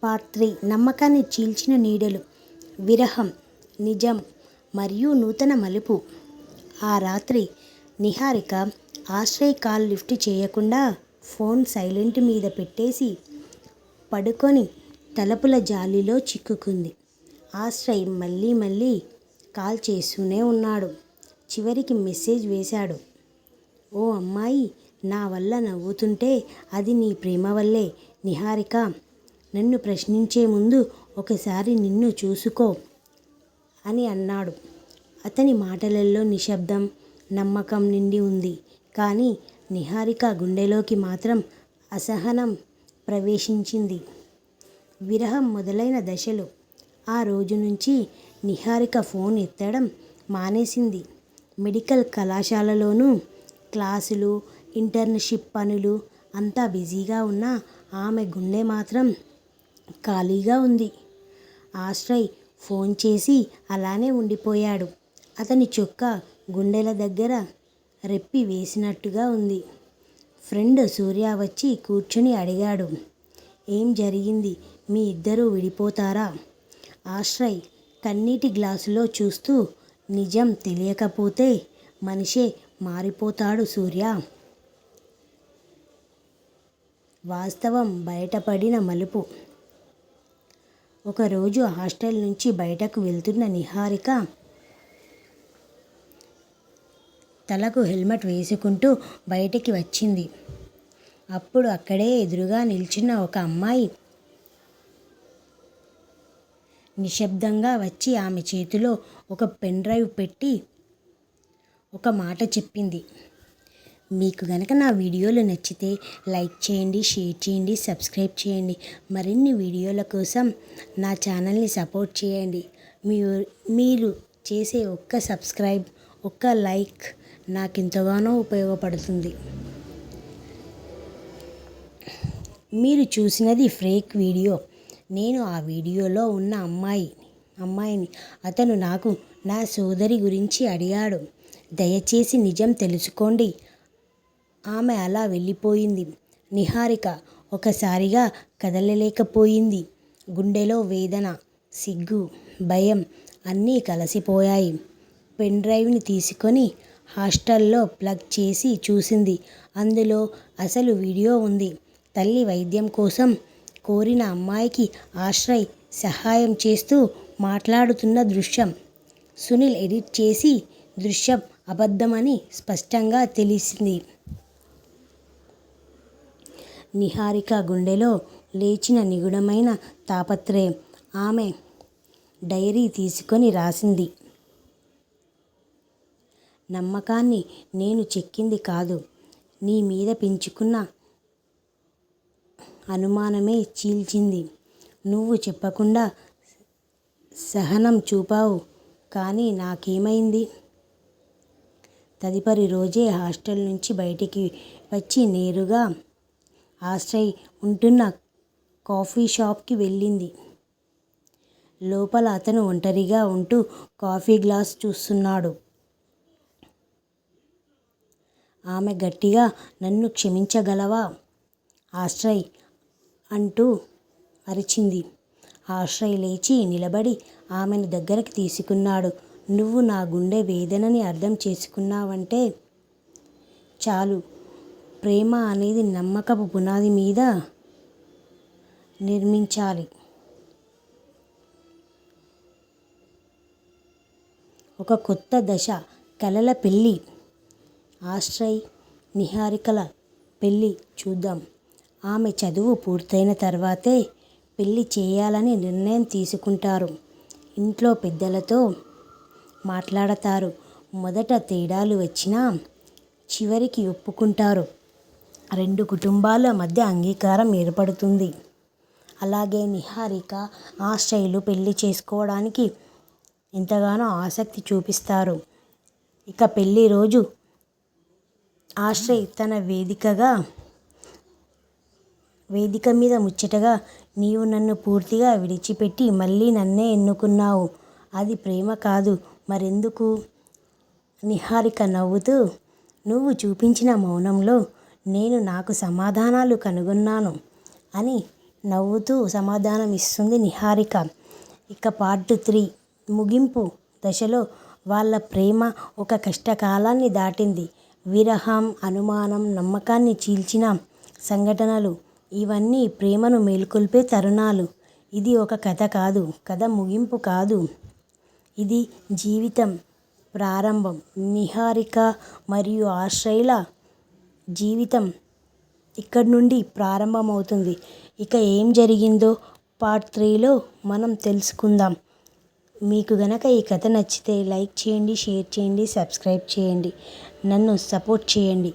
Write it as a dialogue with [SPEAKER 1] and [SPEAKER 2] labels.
[SPEAKER 1] Part 3 నమ్మకాన్ని చీల్చిన నీడలు. విరహం, నిజం మరియు నూతన మలుపు. ఆ రాత్రి నిహారిక ఆశ్రయ్ కాల్ లిఫ్ట్ చేయకుండా ఫోన్ సైలెంట్ మీద పెట్టేసి పడుకొని తలుపుల జాలీలో చిక్కుకుంది. ఆశ్రయ్ మళ్ళీ కాల్ చేస్తూనే ఉన్నాడు. చివరికి మెసేజ్ వేశాడు. ఓ అమ్మాయి, నా వల్ల నవ్వుతుంటే అది నీ ప్రేమ వల్లే. నిహారిక, నన్ను ప్రశ్నించే ముందు ఒకసారి నిన్ను చూసుకో అని అన్నాడు. అతని మాటలలో నిశ్శబ్దం, నమ్మకం నిండి ఉంది. కానీ నిహారిక గుండెలోకి మాత్రం అసహనం ప్రవేశించింది. విరహం మొదలైన దశలో ఆ రోజు నుంచి నిహారిక ఫోన్ ఎత్తడం మానేసింది. మెడికల్ కళాశాలలోనూ క్లాసులు, ఇంటర్న్షిప్ పనులు అంతా బిజీగా ఉన్న ఆమె గుండె మాత్రం ఖాళీగా ఉంది. ఆశ్రయ్ ఫోన్ చేసి అలానే ఉండిపోయాడు. అతని చొక్కా గుండెల దగ్గర రెప్పి వేసినట్టుగా ఉంది. ఫ్రెండ్ సూర్య వచ్చి కూర్చుని అడిగాడు, ఏం జరిగింది? మీ ఇద్దరూ విడిపోతారా? ఆశ్రయ్ కన్నీటి గ్లాసులో చూస్తూ, నిజం తెలియకపోతే మనిషే మారిపోతాడు సూర్య. వాస్తవం బయటపడిన మలుపు. ఒకరోజు హాస్టల్ నుంచి బయటకు వెళ్తున్న నిహారిక తలకు హెల్మెట్ వేసుకుంటూ బయటికి వచ్చింది. అప్పుడు అక్కడే ఎదురుగా నిల్చున్న ఒక అమ్మాయి నిశ్శబ్దంగా వచ్చి ఆమె చేతిలో ఒక పెన్ డ్రైవ్ పెట్టి ఒక మాట చెప్పింది. మీకు గనక నా వీడియోలు నచ్చితే లైక్ చేయండి, షేర్ చేయండి, సబ్స్క్రైబ్ చేయండి. మరిన్ని వీడియోల కోసం నా ఛానల్ని సపోర్ట్ చేయండి. మీరు చేసే ఒక్క సబ్స్క్రైబ్, ఒక్క లైక్ నాకు ఎంతగానో ఉపయోగపడుతుంది. మీరు చూసినది ఫేక్ వీడియో. నేను ఆ వీడియోలో ఉన్న అమ్మాయిని. అతను నాకు నా సోదరి గురించి అడిగాడు. దయచేసి నిజం తెలుసుకోండి. ఆమె అలా వెళ్ళిపోయింది. నిహారిక ఒకసారిగా కదలలేకపోయింది. గుండెలో వేదన, సిగ్గు, భయం అన్నీ కలిసిపోయాయి. పెన్ డ్రైవ్ని తీసుకొని హాస్టల్లో ప్లగ్ చేసి చూసింది. అందులో అసలు వీడియో ఉంది. తల్లి వైద్యం కోసం కోరిన అమ్మాయికి ఆశ్రయ్ సహాయం చేస్తూ మాట్లాడుతున్న దృశ్యం. సునీల్ ఎడిట్ చేసి దృశ్యం అబద్ధమని స్పష్టంగా తెలిసింది. నిహారిక గుండెలో లేచిన నిగూఢమైన తాపత్రయం. ఆమె డైరీ తీసుకొని రాసింది. నమ్మకాన్ని నేను చెక్కింది కాదు, నీ మీద పెంచుకున్న అనుమానమే చీల్చింది. నువ్వు చెప్పకుండా సహనం చూపావు, కానీ నాకేమైంది? తదుపరి రోజే హాస్టల్ నుంచి బయటికి వచ్చి నేరుగా ఆశ్రయ్ ఉంటున్న కాఫీ షాప్కి వెళ్ళింది. లోపల అతను ఒంటరిగా ఉంటూ కాఫీ గ్లాస్ చూస్తున్నాడు. ఆమె గట్టిగా, నన్ను క్షమించగలవా ఆశ్రయ్ అంటూ అరిచింది. ఆశ్రయ్ లేచి నిలబడి ఆమెను దగ్గరికి తీసుకున్నాడు. నువ్వు నా గుండె వేదనని అర్థం చేసుకున్నావంటే చాలు. ప్రేమ అనేది నమ్మకపు పునాది మీద నిర్మించాలి. ఒక కొత్త దశ, కలల పెళ్ళి. ఆశ్రయ్, నిహారికల పెళ్ళి చూద్దాం. ఆమె చదువు పూర్తయిన తర్వాతే పెళ్ళి చేయాలని నిర్ణయం తీసుకుంటారు. ఇంట్లో పెద్దలతో మాట్లాడతారు. మొదట తేడాలు వచ్చినా చివరికి ఒప్పుకుంటారు. రెండు కుటుంబాల మధ్య అంగీకారం ఏర్పడుతుంది. అలాగే నిహారిక, ఆశ్రయ్లు పెళ్లి చేసుకోవడానికి ఎంతగానో ఆసక్తి చూపిస్తారు. ఇక పెళ్లి రోజు ఆశ్రయ్ తన వేదిక మీద ముచ్చటగా, నీవు నన్ను పూర్తిగా విడిచిపెట్టి మళ్ళీ నన్నే ఎన్నుకున్నావు. అది ప్రేమ కాదు, మరెందుకు? నిహారిక నవ్వుతూ, నువ్వు చూపించిన మౌనంలో నేను నాకు సమాధానాలు కనుగొన్నాను అని నవ్వుతూ సమాధానం ఇస్తుంది నిహారిక. ఇక పార్ట్ 3 ముగింపు దశలో వాళ్ళ ప్రేమ ఒక కష్టకాలాన్ని దాటింది. విరహం, అనుమానం, నమ్మకాన్ని చీల్చిన సంఘటనలు ఇవన్నీ ప్రేమను మేల్కొల్పే తరుణాలు. ఇది ఒక కథ కాదు, కథ ముగింపు కాదు, ఇది జీవితం ప్రారంభం. నిహారిక మరియు ఆశ్రయ్ల జీవితం ఇక్కడి నుండి ప్రారంభమవుతుంది. ఇక ఏం జరిగిందో పార్ట్ 3లో మనం తెలుసుకుందాం. మీకు గనక ఈ కథ నచ్చితే లైక్ చేయండి, షేర్ చేయండి, సబ్స్క్రైబ్ చేయండి, నన్ను సపోర్ట్ చేయండి.